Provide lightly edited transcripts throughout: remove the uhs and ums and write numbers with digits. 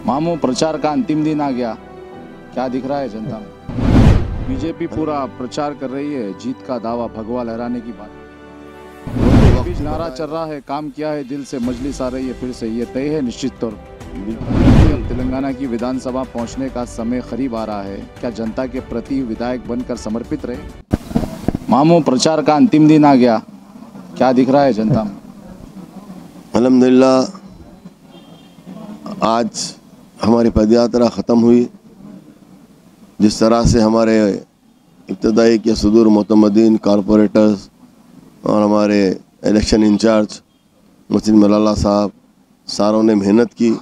मामू प्रचार का अंतिम दिन आ गया, क्या दिख रहा है जनता में? बीजेपी पूरा प्रचार कर रही है, जीत का दावा भगवा लहराने की बात। बीच नारा चल रहा है, काम किया है दिल से, मजलिस आ रही है फिर से, ये तय है निश्चित तौर पर। तेलंगाना की विधानसभा पहुंचने का समय करीब आ रहा है, क्या जनता के प्रति विधायक बनकर समर्पित रहे? मामू प्रचार का अंतिम दिन आ गया, क्या दिख रहा है जनता में? अल्हम्दुलिल्लाह आज हमारी पदयात्रा ख़त्म हुई। जिस तरह से हमारे इब्तदाई के सदूर मोतमदीन कॉरपोरेटर्स और हमारे इलेक्शन इंचार्ज मुहसिन मलाला साहब सारों ने मेहनत की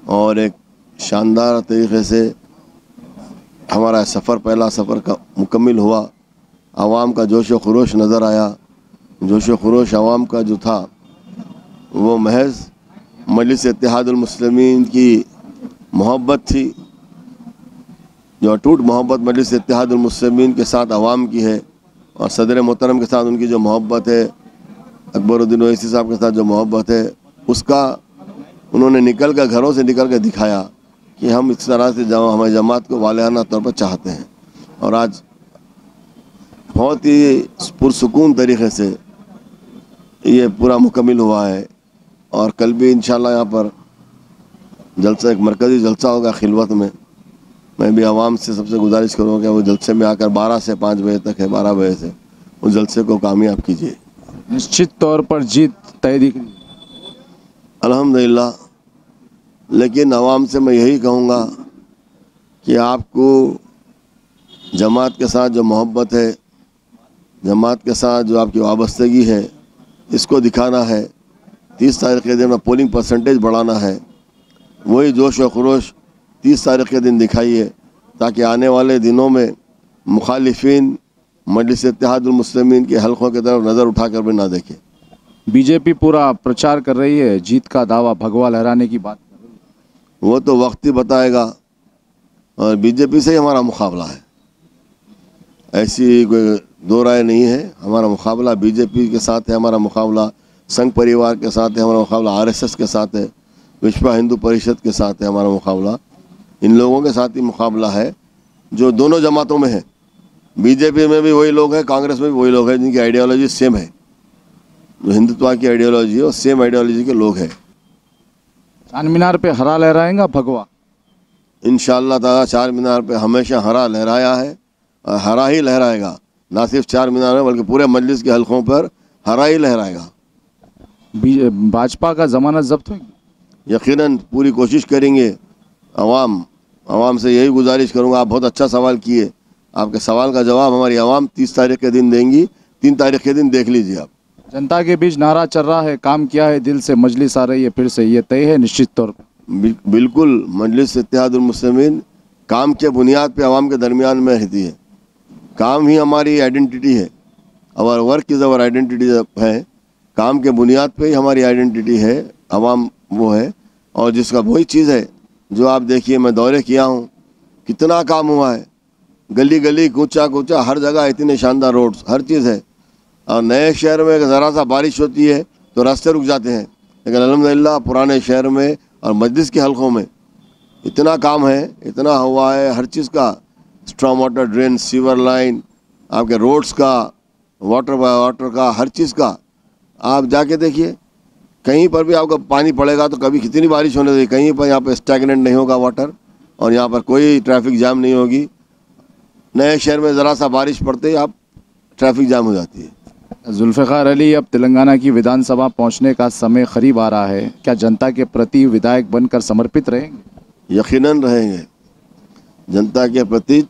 और एक शानदार तरीक़े से हमारा सफ़र पहला सफ़र का मुकम्मिल हुआ। आवाम का जोश व खरोश नज़र आया। जोश व खरोश आवाम का जो था वो महज मजलिस इत्तेहादुल मुस्लिमीन की मोहब्बत थी, जो अटूट मोहब्बत मजलिस इत्तेहादुल मुस्लिमीन के साथ आवाम की है और सदर मोहतरम के साथ उनकी जो मोहब्बत है, अकबरुद्दीन ओवैसी साहब के साथ जो मोहब्बत है, उसका उन्होंने निकल कर घरों से निकल कर दिखाया कि हम इस तरह से हमारी जमात को वालियाना तौर पर चाहते हैं। और आज बहुत ही पुरसुकून तरीक़े से ये पूरा मुकम्मिल हुआ है और कल भी इंशाल्लाह यहाँ पर जलसा, एक मरकज़ी जलसा होगा खिलवत में। मैं भी आवाम से सबसे गुजारिश करूँगा कि वो जलसे में आकर 12 से 5 बजे तक है, 12 बजे से उस जलसे को कामयाब कीजिए। निश्चित तौर पर जीत तय दिख रही है अल्हम्दुलिल्लाह। लेकिन आवाम से मैं यही कहूँगा कि आपको जमात के साथ जो मोहब्बत है, जमात के साथ जो आपकी वाबस्तगी है, इसको दिखाना है। 30 तारीख़ के दिन में पोलिंग परसेंटेज बढ़ाना है। वही जोश व खरोश 30 तारीख़ के दिन दिखाइए ताकि आने वाले दिनों में मुखालिफिन मजलिस इत्तेहादुल मुस्लिमीन के हलकों की तरफ नज़र उठाकर भी ना देखें। बीजेपी पूरा प्रचार कर रही है, जीत का दावा भगवा लहराने की बात कर रही है। वो तो वक्त ही बताएगा और बीजेपी से ही हमारा मुकाबला है, ऐसी कोई दो राय नहीं है। हमारा मुकाबला बीजेपी के साथ है, हमारा मुकाबला संघ परिवार के साथ है, हमारा मुकाबला आरएसएस के साथ है, विश्व हिंदू परिषद के साथ है हमारा मुकाबला। इन लोगों के साथ ही मुकाबला है जो दोनों जमातों में है। बीजेपी में भी वही लोग हैं, कांग्रेस में भी वही लोग हैं जिनकी आइडियोलॉजी सेम है। जो हिंदुत्व की आइडियोलॉजी है वो सेम आइडियोलॉजी के लोग हैं। चार मीनार पे हरा लहराएगा भगवा इंशाअल्लाह ताला। चार मीनार पे हमेशा हरा लहराया है और हरा ही लहराएगा। ना सिर्फ चार मीनार में बल्कि पूरे मजलिस के हलकों पर हरा ही लहराएगा। भाजपा का ज़मानत जब्त होगी? यकीनन पूरी कोशिश करेंगे। आवाम से यही गुजारिश करूंगा, आप बहुत अच्छा सवाल किए। आपके सवाल का जवाब हमारी आवाम 30 तारीख़ के दिन देंगी। 3 तारीख़ के दिन देख लीजिए आप। जनता के बीच नारा चल रहा है, काम किया है दिल से, मजलिस आ रही है फिर से, ये तय है निश्चित तौर पर। बिल्कुल मजलिस इत्तेहादुल मुस्लिमीन काम के बुनियाद पे आवाम के दरमियान में रहती है। काम ही हमारी आइडेंटिटी है। Our work is our identity है। काम के बुनियाद पे ही हमारी आइडेंटिटी है। आवाम वो है और जिसका वही चीज़ है जो आप देखिए, मैं दौरे किया हूँ, कितना काम हुआ है। गली गली कूचा कूचा हर जगह इतने शानदार रोड्स, हर चीज़ है। और नए शहर में ज़रा सा बारिश होती है तो रास्ते रुक जाते हैं, लेकिन अल्हम्दुलिल्लाह पुराने शहर में और मस्जिद के हलकों में इतना काम है, इतना हुआ है। हर चीज़ का, storm water drain, sewer line, आपके रोड्स का, वाटर का, हर चीज़ का आप जाके देखिए। कहीं पर भी आपको पानी पड़ेगा तो कभी कितनी बारिश होने देगी, कहीं पर यहाँ पर स्टैगनेंट नहीं होगा वाटर और यहाँ पर कोई ट्रैफिक जाम नहीं होगी। नए शहर में ज़रा सा बारिश पड़ते ही आप ट्रैफिक जाम हो जाती है। जुल्फ़िकार अली, अब तेलंगाना की विधानसभा पहुंचने का समय करीब आ रहा है, क्या जनता के प्रति विधायक बनकर समर्पित रहेंगे? यकीनन रहेंगे, जनता के प्रति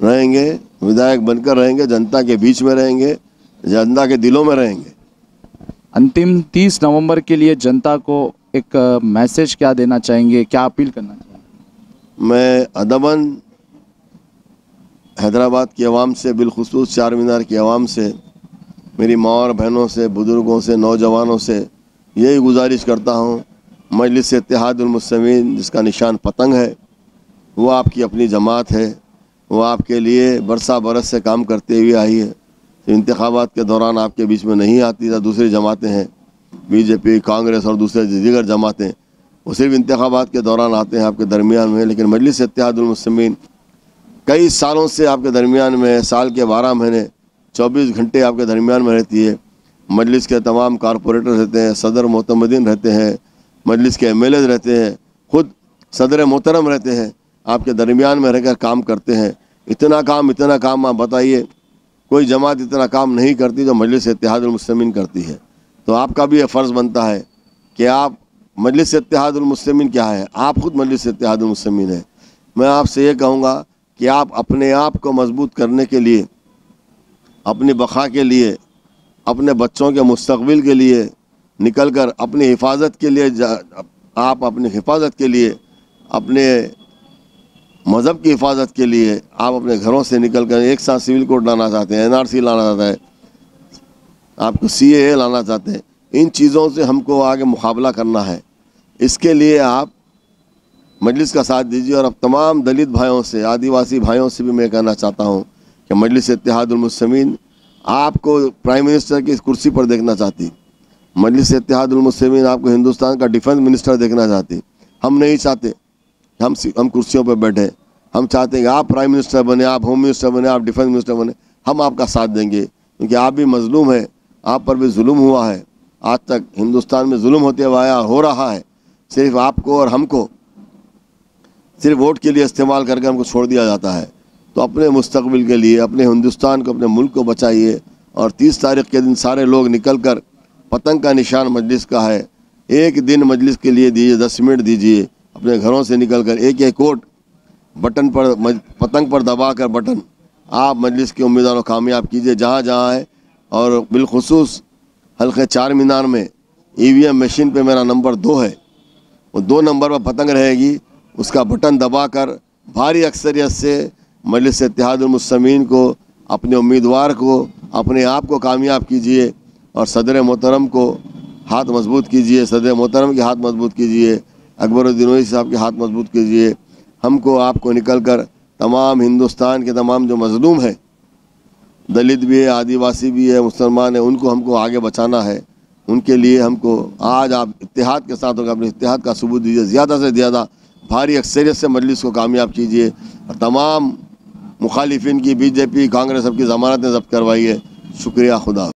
रहेंगे, विधायक बनकर रहेंगे, जनता के बीच में रहेंगे, जनता के दिलों में रहेंगे। अंतिम 30 नवंबर के लिए जनता को एक मैसेज क्या देना चाहेंगे, क्या अपील करना चाहेंगे? मैं अदबन हैदराबाद की आवाम से, बिलखुसूस चार मीनार की आवाम से, मेरी माँ और बहनों से, बुज़ुर्गों से, नौजवानों से यही गुजारिश करता हूँ, मजलिस इत्तेहादुल मुस्लिमीन जिसका निशान पतंग है, वो आपकी अपनी जमात है। वो आपके लिए बरसा बरस से काम करते हुए आई है। तो इंतखाबात के दौरान आपके बीच में नहीं आती था। दूसरी जमातें हैं, बीजेपी, कांग्रेस और दूसरे दीगर जमातें, وہ صرف انتخابات کے دوران آتے ہیں آپ کے درمیان میں، لیکن مجلس اتحاد المسلمین کئی سالوں سے آپ کے درمیان میں، سال کے 12 مہینے 24 گھنٹے آپ کے درمیان میں رہتی ہے۔ مجلس کے تمام کارپوریٹر رہتے ہیں، صدر محتمدین رہتے ہیں، مجلس کے MLAs رہتے ہیں، خود صدر محترم رہتے ہیں، آپ کے درمیان میں رہ کر کام کرتے ہیں۔ اتنا کام آپ بتائیے، کوئی جماعت اتنا کام نہیں کرتی جو مجلس اتحاد المسلمین کرتی ہے۔ تو آپ کا بھی یہ فرض بنتا ہے کہ آپ مجلس اتحاد المسلمین کیا ہے، آپ خود مجلس اتحاد المسلمین ہے۔ میں آپ سے یہ کہوں گا کہ آپ اپنے آپ کو مضبوط کرنے کے لیے، اپنی بقا کے لیے، اپنے بچوں کے مستقبل کے لیے نکل کر اپنی حفاظت کے لیے، آپ اپنی حفاظت کے لیے، اپنے مذہب کی حفاظت کے لیے آپ اپنے گھروں سے نکل کر ایک ساتھ سول کوڈ لانا چاہتے ہیں، NRC لانا چاہتا ہے، آپ کو CAA لانا چاہتے ہیں۔ ان چیزوں سے ہم کو آگے مقابلہ کرنا ہے۔ اس کے لیے آپ مجلس کا ساتھ دیجیے، اور اب تمام دلت بھائیوں سے، آدیواسی بھائیوں سے بھی میں کہنا چاہتا ہوں کہ مجلس اتحاد المسلمین آپ کو پرائم منسٹر کی کرسی پر دیکھنا چاہتی، مجلس اتحاد المسلمین آپ کو ہندوستان کا ڈیفنس منسٹر دیکھنا چاہتی۔ ہم نہیں چاہتے ہم کرسیوں پہ بیٹھے، ہم چاہتے ہیں کہ آپ پرائم منسٹر بنے، آپ ہوم منسٹر بنے، آپ ڈیفنس منسٹر بنے، ہم آپ کا ساتھ دیں گے، کیونکہ آپ بھی مظلوم ہیں، آپ پر بھی ظلم ہوا ہے۔ آج تک ہندوستان میں ظلم ہوتے ہوا آیا، ہو رہا ہے، صرف آپ کو اور ہم کو صرف ووٹ کے لیے استعمال کر کے ہم کو چھوڑ دیا جاتا ہے۔ تو اپنے مستقبل کے لیے، اپنے ہندوستان کو، اپنے ملک کو بچائیے، اور 30 تاریخ کے دن سارے لوگ نکل کر، پتنگ کا نشان مجلس کا ہے، ایک دن مجلس کے لیے دیجیے، 10 منٹ دیجیے، اپنے گھروں سے نکل کر ایک ووٹ بٹن پر، پتنگ پر دبا کر بٹن، آپ مجلس کے امیدواروں کو کامیاب کیجیے جہاں جہاں ہے۔ اور بالخصوص حلقہ 4 مینار میں EVM مشین پہ میرا نمبر 2 ہے، وہ 2 نمبر پر پتنگ رہے گی، اس کا بٹن دبا کر بھاری اکثریت سے مجلس اتحاد المسلمین کو، اپنے امیدوار کو، اپنے آپ کو کامیاب کیجیے، اور صدر محترم کو ہاتھ مضبوط کیجیے، صدر محترم کے ہاتھ مضبوط کیجیے، اکبر الدین اویسی صاحب کے ہاتھ مضبوط کیجیے۔ ہم کو، آپ کو نکل کر تمام ہندوستان کے تمام جو مظلوم ہیں، دلت بھی ہے، آدیواسی بھی ہے، مسلمان ہیں، ان کو ہم کو آگے بچانا ہے۔ ان کے لیے ہم کو آج آپ اتحاد کے ساتھ ہوگا، اپنے اتحاد کا ثبوت دیجیے، زیادہ سے زیادہ بھاری اکثریت سے مجلس کو کامیاب کیجیے، اور تمام مخالفین کی، BJP، کانگریس، سب کی ضمانتیں ضبط کروائیے۔ شکریہ، خدا۔